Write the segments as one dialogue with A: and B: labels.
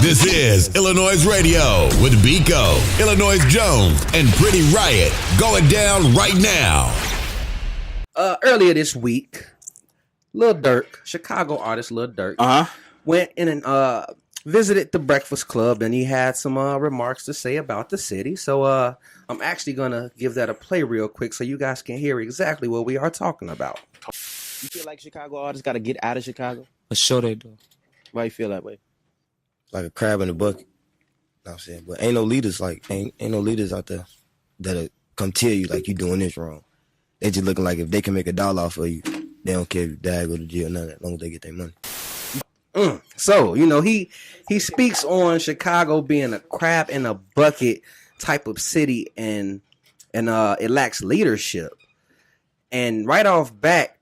A: This is iLLANOiZE Radio with Biko, iLLANOiZE Jones, and Pretty Riot going down right now.
B: Earlier this week, Lil Durk, Chicago artist Lil Durk, went in and visited the Breakfast Club, and he had some remarks to say about the city. So I'm actually going to give that a play real quick so you guys can hear exactly what we are talking about.
C: You feel like Chicago artists got to get out of Chicago?
D: For sure they do.
C: Why you feel that way?
E: Like a crab in a bucket. You know what I'm saying? But ain't no leaders ain't no leaders out there that'll come tell you like you doing this wrong. They just looking like if they can make $1 off of you, they don't care if you die, go to jail, none of that, as long as they get their money.
B: So, you know, he speaks on Chicago being a crab in a bucket type of city and it lacks leadership. And right off back,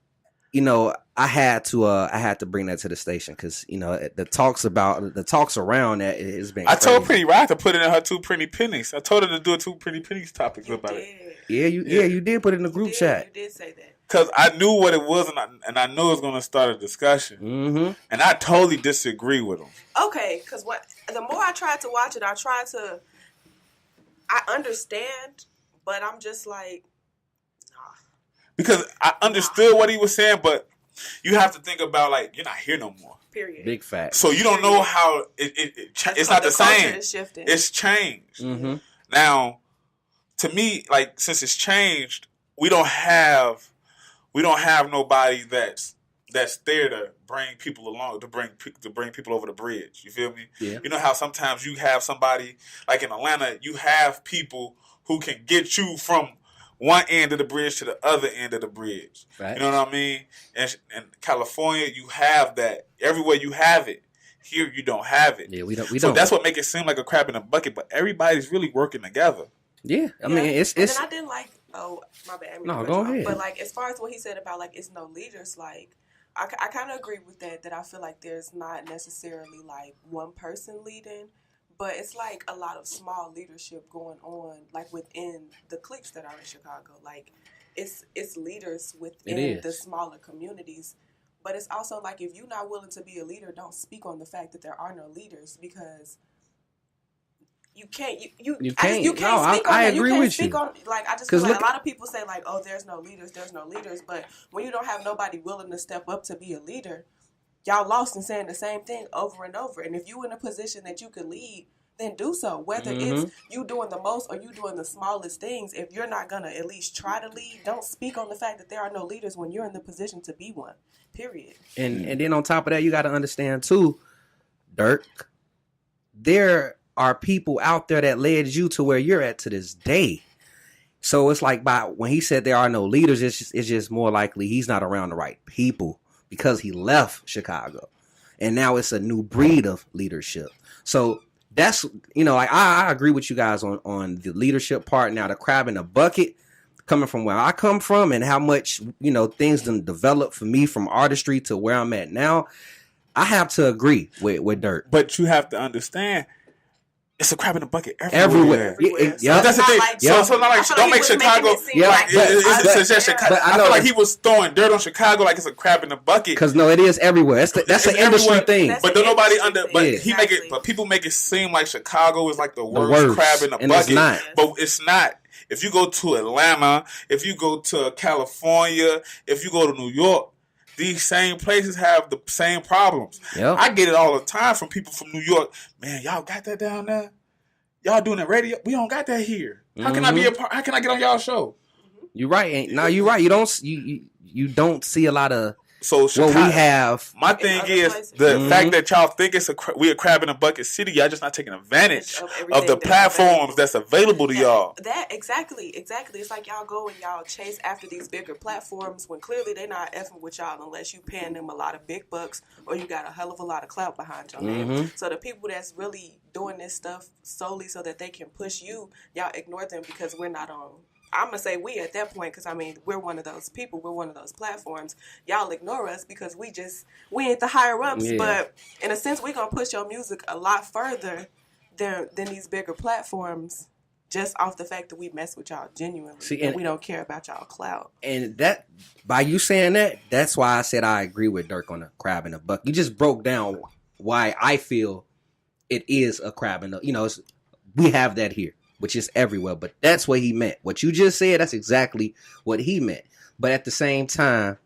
B: you know, I had to bring that to the station because, you know, the talks around that has been crazy.
D: I told Pretty Riot to put it in her 2 Pretty Pennies. I told her to do a 2 Pretty Pennies topics about it.
B: Yeah, you did put it in the group chat.
F: You did say that.
D: Because I knew what it was, and I knew it was going to start a discussion.
B: Mm-hmm.
D: And I totally disagree with him.
F: Okay, because the more I tried to watch it, I understand, but I'm just like, nah.
D: Because I understood what he was saying, but you have to think about, like, you're not here no more.
F: Period.
B: Big fact.
D: So you don't know how it's not the same.
F: Is shifting.
D: It's changed.
B: Mm-hmm.
D: Now, to me, like, since it's changed, we don't have nobody that's there to bring people along, to bring people over the bridge. You feel me?
B: Yeah.
D: You know how sometimes you have somebody, like in Atlanta, you have people who can get you from one end of the bridge to the other end of the bridge.
B: Right.
D: You know what I mean? And in California, you have that. Everywhere you have it. Here, you don't have it.
B: Yeah, we don't.
D: So that's what makes it seem like a crab in a bucket, but everybody's really working together.
B: Yeah, I mean, it's.
F: And then I didn't like. Oh, my bad.
B: No, go ahead.
F: But like, as far as what he said about like, it's no leaders. Like, I kind of agree with that. That I feel like there's not necessarily like one person leading, but it's like a lot of small leadership going on, like within the cliques that are in Chicago. Like, it's leaders within the smaller communities. But it's also like, if you're not willing to be a leader, don't speak on the fact that there are no leaders, because you can't. You can't. You can't
B: no,
F: speak on
B: I
F: that.
B: agree
F: you can't
B: with
F: speak
B: you.
F: on, like, I just feel like a lot of people say like, oh, there's no leaders. But when you don't have nobody willing to step up to be a leader, y'all lost in saying the same thing over and over. And if you're in a position that you can lead, then do so. Whether it's you doing the most or you doing the smallest things, if you're not going to at least try to lead, don't speak on the fact that there are no leaders when you're in the position to be one. Period.
B: And then on top of that, you got to understand too, Durk, there are people out there that led you to where you're at to this day. So it's like when he said there are no leaders, it's just more likely he's not around the right people because he left Chicago. And now it's a new breed of leadership. So that's, you know, like I agree with you guys on the leadership part. Now, the crab in the bucket, coming from where I come from and how much, you know, things done developed for me from artistry to where I'm at now, I have to agree with Durk.
D: But you have to understand, it's a crab in the bucket everywhere.
B: Yeah.
D: That's the thing. So not like, don't make Chicago. It's just Chicago. I feel like he was throwing dirt on Chicago like it's a crab in the bucket.
B: Because no, it is everywhere. That's an industry thing.
D: But don't nobody he make it. But people make it seem like Chicago is like the worst crab in the bucket.
B: It's not.
D: But it's not. If you go to Atlanta, if you go to California, if you go to New York, these same places have the same problems.
B: Yep.
D: I get it all the time from people from New York. Man, y'all got that down there? Y'all doing that radio? We don't got that here. How can I be a part? How can I get on y'all show?
B: You're right. No, you're right. You don't see a lot of
D: So Chicago,
B: what we have.
D: My thing is the fact that y'all think we a crab in a bucket city. Y'all just not taking advantage of the platforms that's available to y'all.
F: That exactly. It's like y'all go and y'all chase after these bigger platforms when clearly they're not effing with y'all unless you paying them a lot of big bucks or you got a hell of a lot of clout behind your name. So the people that's really doing this stuff solely so that they can push you, y'all ignore them because we're not on. I'm going to say we at that point because, I mean, we're one of those people. We're one of those platforms. Y'all ignore us because we ain't the higher-ups. Yeah. But in a sense, we're going to push your music a lot further than these bigger platforms just off the fact that we mess with y'all genuinely. See, and we don't care about y'all clout.
B: And that, by you saying that, that's why I said I agree with Durk on the crab in the bucket. You just broke down why I feel it is a crab in the, we have that here, which is everywhere. But that's what he meant. What you just said, that's exactly what he meant. But at the same time,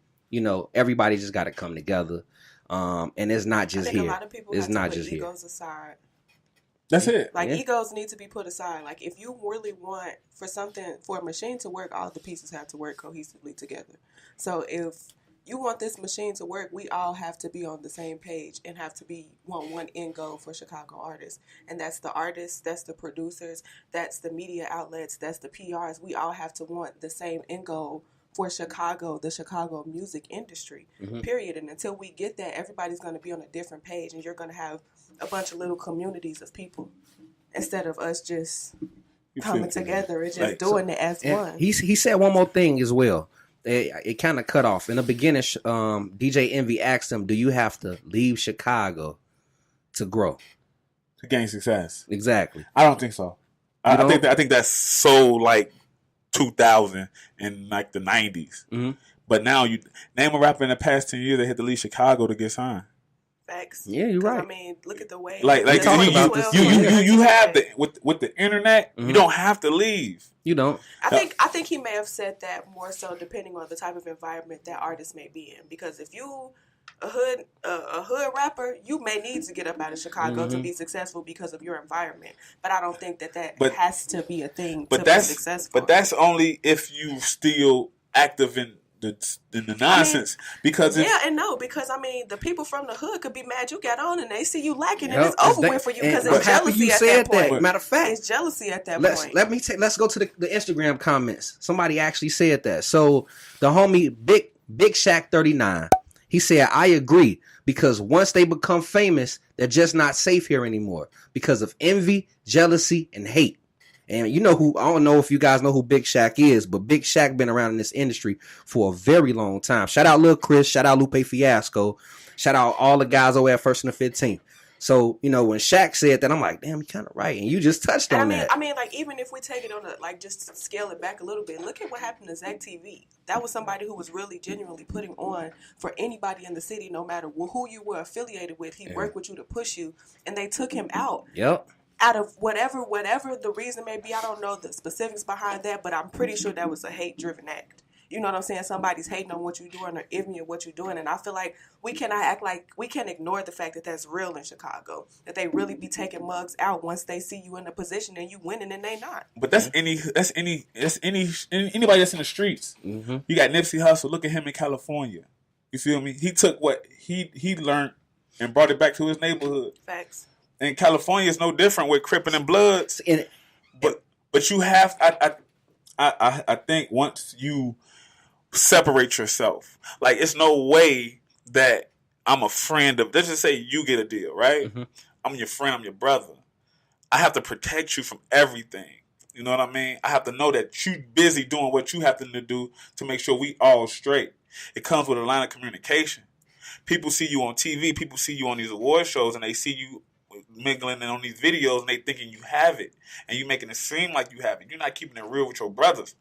B: everybody just got to come together. And it's not just here. A lot of people it's not just
F: egos here. Aside.
D: That's it.
F: Egos need to be put aside. Like, if you really want for a machine to work, all the pieces have to work cohesively together. So if you want this machine to work, we all have to be on the same page and have to be one end goal for Chicago artists. And that's the artists, that's the producers, that's the media outlets, that's the PRs. We all have to want the same end goal for Chicago, the Chicago music industry, period. And until we get that, everybody's going to be on a different page, and you're going to have a bunch of little communities of people instead of us just coming together and just doing it as one.
B: He said one more thing as well. It kind of cut off. In the beginning, DJ Envy asked him, do you have to leave Chicago to grow?
D: To gain success.
B: Exactly.
D: I don't think so. I think that's so 2000 and the 90s. Mm-hmm. But now you name a rapper in the past 10 years that had to leave Chicago to get signed.
F: Facts.
B: Yeah, you're right.
F: I mean, look at the way
D: you have with the internet, you don't have to leave.
B: You don't.
F: I think he may have said that more so depending on the type of environment that artist may be in. Because if you a hood rapper, you may need to get up out of Chicago to be successful because of your environment. But I don't think that has to be a thing to be successful.
D: But that's only if you still active in the nonsense. Because
F: the people from the hood could be mad you got on and they see you lacking and it's over with for you because it's jealousy at that point.
B: Matter of fact,
F: it's jealousy at that point.
B: Let's go to the Instagram comments. Somebody actually said that. So the homie Big Shaq 39, he said, I agree, because once they become famous, they're just not safe here anymore because of envy, jealousy, and hate. And I don't know if you guys know who Big Shaq is, but Big Shaq been around in this industry for a very long time. Shout out Lil Chris, shout out Lupe Fiasco, shout out all the guys over at First and the 15th. So, when Shaq said that, I'm like, damn, you're kind of right. And you just touched on that.
F: I mean, even if we take it on just to scale it back a little bit, look at what happened to Zach TV. That was somebody who was really genuinely putting on for anybody in the city, no matter who you were affiliated with. He worked with you to push you, and they took him out.
B: Yep.
F: Out of whatever the reason may be, I don't know the specifics behind that, but I'm pretty sure that was a hate-driven act. You know what I'm saying? Somebody's hating on what you're doing or envying of what you're doing, and I feel like we cannot act like we can't ignore the fact that that's real in Chicago. That they really be taking mugs out once they see you in a position and you winning and they not.
D: But that's anybody that's in the streets. Mm-hmm. You got Nipsey Hussle. Look at him in California. You feel me? He took what he learned and brought it back to his neighborhood.
F: Facts.
D: And California is no different with Crippin' and Bloods. But you have I think once you separate yourself, it's no way that I'm a friend of, let's just say you get a deal, right? Mm-hmm. I'm your friend, I'm your brother. I have to protect you from everything. You know what I mean? I have to know that you busy doing what you have to do to make sure we all straight. It comes with a line of communication. People see you on TV, people see you on these award shows, and they see you mingling on these videos, and they thinking you have it, and you making it seem like you have it. You're not keeping it real with your brothers.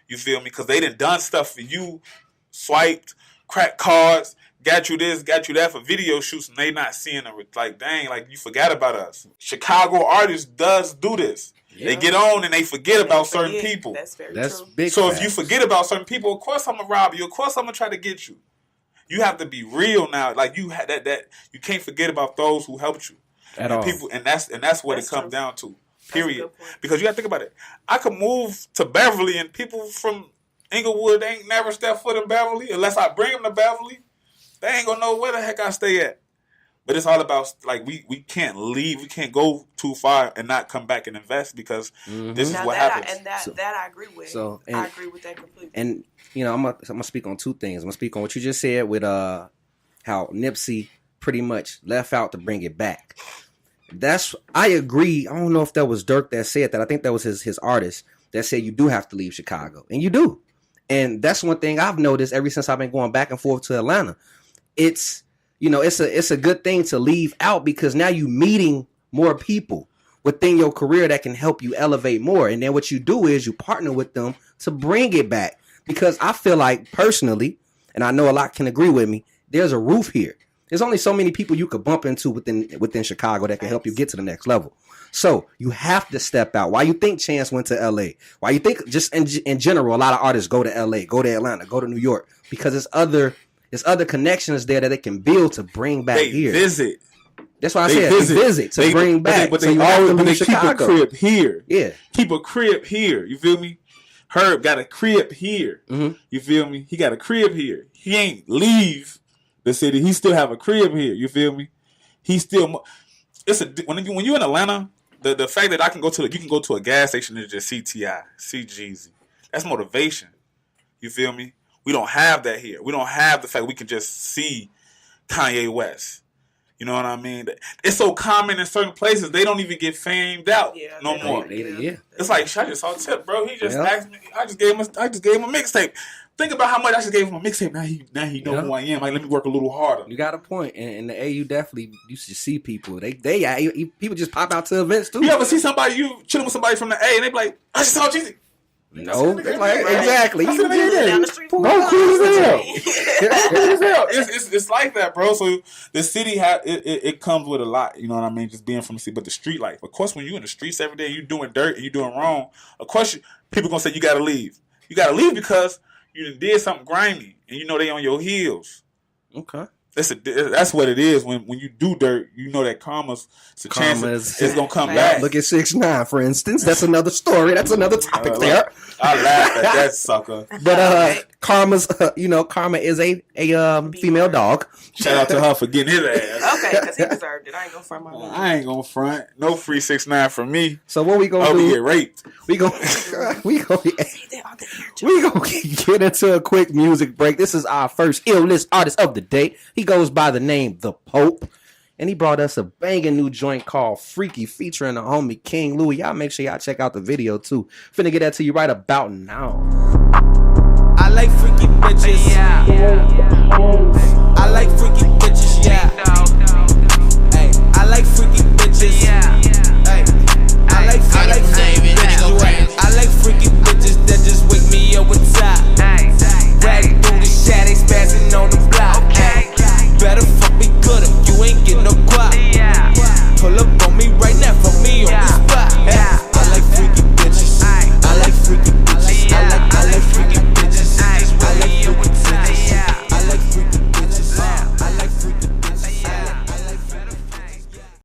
D: You feel me? Because they done stuff for you, swiped, cracked cards, got you this, got you that for video shoots, and they not seeing it. Dang, you forgot about us. Chicago artists do this. Yeah. They get on and they forget about certain people.
F: That's very true.
B: Big
D: so
B: facts.
D: If you forget about certain people, of course I'm gonna rob you. Of course I'm gonna try to get you. You have to be real now. You had that you can't forget about those who helped you.
B: At all.
D: People, and that's what it comes down to. Period. Because you got to think about it. I could move to Beverly, and people from Inglewood ain't never stepped foot in Beverly unless I bring them to Beverly. They ain't gonna know where the heck I stay at. But it's all about we can't leave. We can't go too far and not come back and invest because this is what happens.
F: That I agree with. I agree with that completely.
B: And I'm gonna speak on two things. I'm gonna speak on what you just said with how Nipsey pretty much left out to bring it back. I agree. I don't know if that was Durk that said that. I think that was his artist that said you do have to leave Chicago, and you do. And that's one thing I've noticed ever since I've been going back and forth to Atlanta. It's a good thing to leave out because now you meeting more people within your career that can help you elevate more. And then what you do is you partner with them to bring it back. Because I feel like personally, and I know a lot can agree with me, there's a roof here. There's only so many people you could bump into within Chicago that can help you get to the next level. So you have to step out. Why you think Chance went to LA? Why you think just in general, a lot of artists go to LA, go to Atlanta, go to New York, because there's other connections there that they can build to bring back here.
D: Visit.
B: That's why I said visit to bring back.
D: But they always keep a crib here.
B: Yeah.
D: Keep a crib here. You feel me? Herb got a crib here.
B: Mm-hmm.
D: You feel me? He got a crib here. He ain't leave the city. He still have a crib here. You feel me? He still. When you in Atlanta, the fact that you can go to a gas station and just see T.I., see Jeezy. That's motivation. You feel me? We don't have that here. We don't have the fact we can just see Kanye West. You know what I mean? It's so common in certain places they don't even get famed out no more.
B: Yeah.
D: It's like I just saw Tip, bro. He just asked me. I just gave him a mixtape. Think about how much I just gave him a mixtape. Now he know who I am. Like, let me work a little harder.
B: You got a point. And the AU definitely used to see people. People just pop out to events too.
D: You ever see somebody, you chilling with somebody from the A and they be like, I just saw Jeezy.
B: No, exactly.
F: Down the street.
D: Cool as hell. It's like that, bro. So the city it comes with a lot. You know what I mean? Just being from the city, but the street life. Of course, when you in the streets every day, you doing dirt and you doing wrong. Of course, people gonna say you gotta leave. You gotta leave because you done did something grimy and you know they on your heels.
B: Okay.
D: That's what it is. When you do dirt, you know that karma's a chance it's gonna come back.
B: Look at 6ix9ine, for instance. That's another story. That's another topic there.
D: I laugh at that sucker.
B: But karma's, karma is a female dog.
D: Shout out to her for getting his ass.
F: Okay, because he deserved it. I ain't gonna front my money.
D: I ain't gonna front. No free 6ix9ine from me.
B: So what we gonna do?
D: We get raped.
B: We gonna get into a quick music break. This is our first ill list artist of the day. He goes by the name The Pope. And he brought us a banging new joint called Freaky featuring the homie King Louis. Y'all make sure y'all check out the video too. Finna get that to you right about now.
G: I like freaky bitches. Yeah.